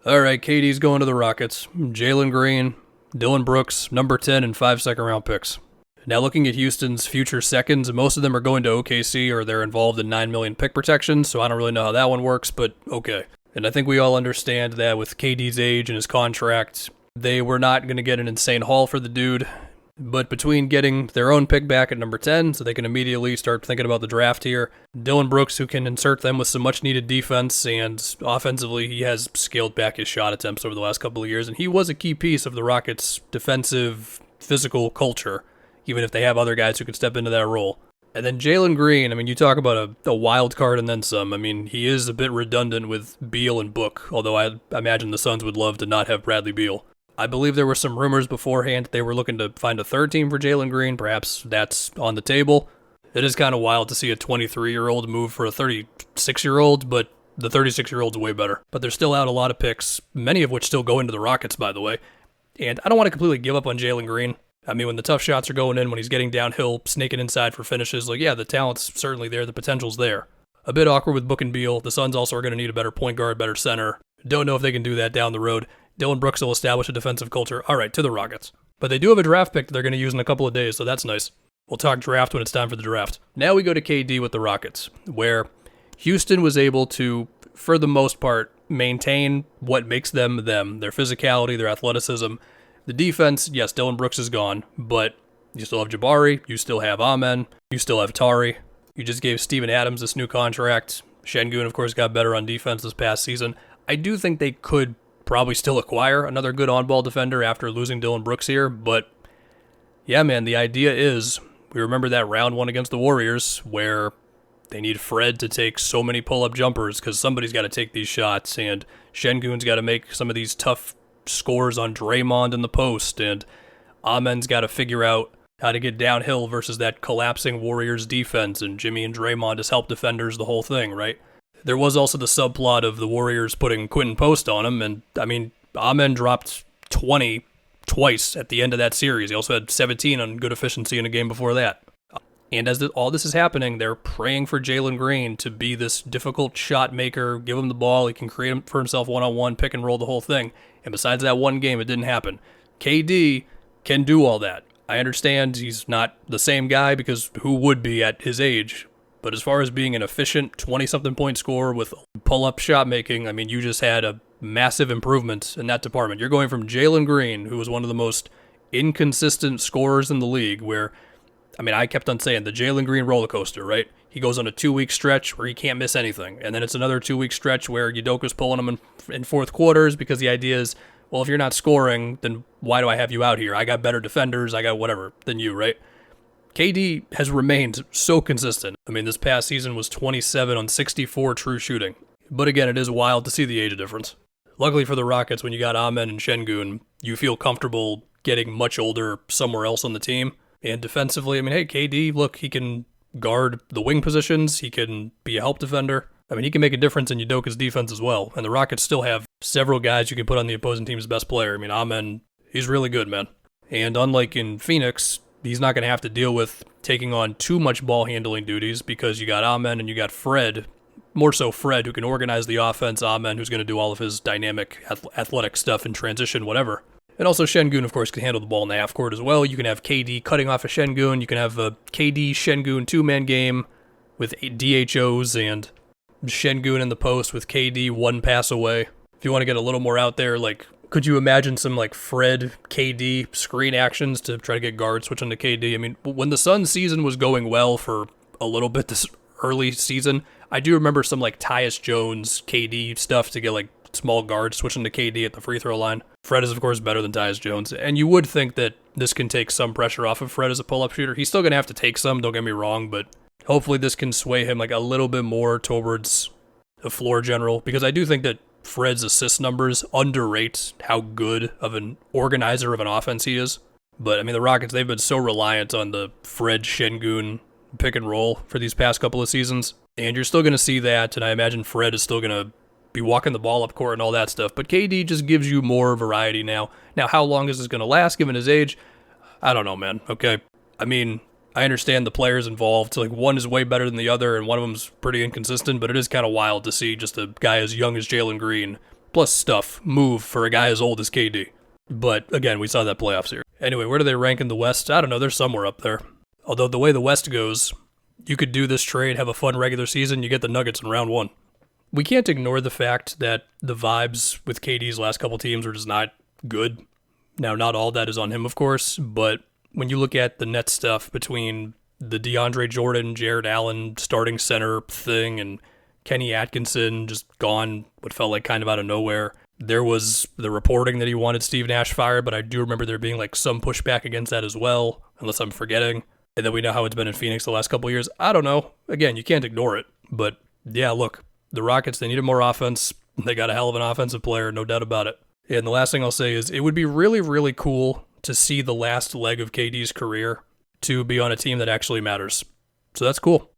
All right, KD's going to the Rockets. Jalen Green, Dillon Brooks, number 10, and 5 second-round picks. Now looking at Houston's future seconds, most of them are going to OKC or they're involved in $9 million pick protection, so I don't really know how that one works, but okay. And I think we all understand that with KD's age and his contract, they were not going to get an insane haul for the dude. But between getting their own pick back at number 10, so they can immediately start thinking about the draft here, Dillon Brooks, who can insert them with some much-needed defense, and offensively, he has scaled back his shot attempts over the last couple of years, and he was a key piece of the Rockets' defensive, physical culture, even if they have other guys who can step into that role. And then Jalen Green, I mean, you talk about a wild card and then some. I mean, he is a bit redundant with Beal and Book, although I imagine the Suns would love to not have Bradley Beal. I believe there were some rumors beforehand they were looking to find a third team for Jalen Green. Perhaps that's on the table. It is kind of wild to see a 23-year-old move for a 36-year-old, but the 36-year-old's way better. But they're still out a lot of picks, many of which still go into the Rockets, by the way. And I don't want to completely give up on Jalen Green. I mean, when the tough shots are going in, when he's getting downhill, snaking inside for finishes, like, yeah, the talent's certainly there, the potential's there. A bit awkward with Book and Beal. The Suns also are going to need a better point guard, better center. Don't know if they can do that down the road. Dillon Brooks will establish a defensive culture. All right, to the Rockets. But they do have a draft pick that they're going to use in a couple of days, so that's nice. We'll talk draft when it's time for the draft. Now we go to KD with the Rockets, where Houston was able to, for the most part, maintain what makes them them, their physicality, their athleticism. The defense, yes, Dillon Brooks is gone, but you still have Jabari, you still have Amen, you still have Tari. You just gave Steven Adams this new contract. Şengün, of course, got better on defense this past season. I do think they could probably still acquire another good on-ball defender after losing Dillon Brooks here, but yeah, man, the idea is, we remember that round one against the Warriors where they need Fred to take so many pull-up jumpers because somebody's got to take these shots, and Şengün's got to make some of these tough scores on Draymond in the post, and Amen's got to figure out how to get downhill versus that collapsing Warriors defense, and Jimmy and Draymond as help defenders, the whole thing, right? There was also the subplot of the Warriors putting Quentin Post on him, and I mean, Amen dropped 20 twice at the end of that series. He also had 17 on good efficiency in a game before that. And as all this is happening, they're praying for Jalen Green to be this difficult shot maker, give him the ball, he can create for himself one-on-one, pick and roll the whole thing. And besides that one game, it didn't happen. KD can do all that. I understand he's not the same guy because who would be at his age? But as far as being an efficient 20-something point scorer with pull-up shot making, I mean, you just had a massive improvement in that department. You're going from Jalen Green, who was one of the most inconsistent scorers in the league, where, I mean, I kept on saying the Jalen Green roller coaster, right? He goes on a 2-week stretch where he can't miss anything. And then it's another 2-week stretch where Udoka's pulling him in fourth quarters because the idea is, well, if you're not scoring, then why do I have you out here? I got better defenders, I got whatever than you, right? KD has remained so consistent. I mean, this past season was 27 on 64 true shooting. But again, it is wild to see the age difference. Luckily for the Rockets, when you got Amen and Şengün, you feel comfortable getting much older somewhere else on the team. And defensively, I mean, hey, KD, look, he can guard the wing positions. He can be a help defender. I mean, he can make a difference in Udoka's defense as well. And the Rockets still have several guys you can put on the opposing team's best player. I mean, Amen, he's really good, man. And unlike in Phoenix, he's not going to have to deal with taking on too much ball handling duties because you got Amen and you got Fred, more so Fred, who can organize the offense, Amen, who's going to do all of his dynamic athletic stuff in transition, whatever. And also Şengün, of course, can handle the ball in the half court as well. You can have KD cutting off a Şengün. You can have a KD Şengün two-man game with DHOs and Şengün in the post with KD one pass away. If you want to get a little more out there, like, could you imagine some like Fred, KD screen actions to try to get guards switching to KD? I mean, when the Suns season was going well for a little bit this early season, I do remember some like Tyus Jones, KD stuff to get like small guards switching to KD at the free throw line. Fred is, of course, better than Tyus Jones, and you would think that this can take some pressure off of Fred as a pull-up shooter. He's still going to have to take some, don't get me wrong, but hopefully this can sway him like a little bit more towards a floor general, because I do think that Fred's assist numbers underrate how good of an organizer of an offense he is. But, I mean, the Rockets, they've been so reliant on the Fred Şengün pick and roll for these past couple of seasons, and you're still going to see that, and I imagine Fred is still going to be walking the ball up court and all that stuff. But KD just gives you more variety now. Now, how long is this going to last given his age? I don't know, man. Okay. I mean, I understand the players involved. Like, one is way better than the other, and one of them's pretty inconsistent, but it is kind of wild to see just a guy as young as Jalen Green plus stuff move for a guy as old as KD. But again, we saw that playoff series. Anyway, where do they rank in the West? I don't know. They're somewhere up there. Although the way the West goes, you could do this trade, have a fun regular season, you get the Nuggets in round 1. We can't ignore the fact that the vibes with KD's last couple teams are just not good. Now, not all that is on him, of course, but when you look at the net stuff between the DeAndre Jordan, Jared Allen starting center thing and Kenny Atkinson just gone what felt like kind of out of nowhere. There was the reporting that he wanted Steve Nash fired, but I do remember there being like some pushback against that as well, unless I'm forgetting. And then we know how it's been in Phoenix the last couple of years. I don't know. Again, you can't ignore it. But yeah, look, the Rockets, they needed more offense. They got a hell of an offensive player, no doubt about it. And the last thing I'll say is it would be really, really cool to see the last leg of KD's career to be on a team that actually matters. So that's cool.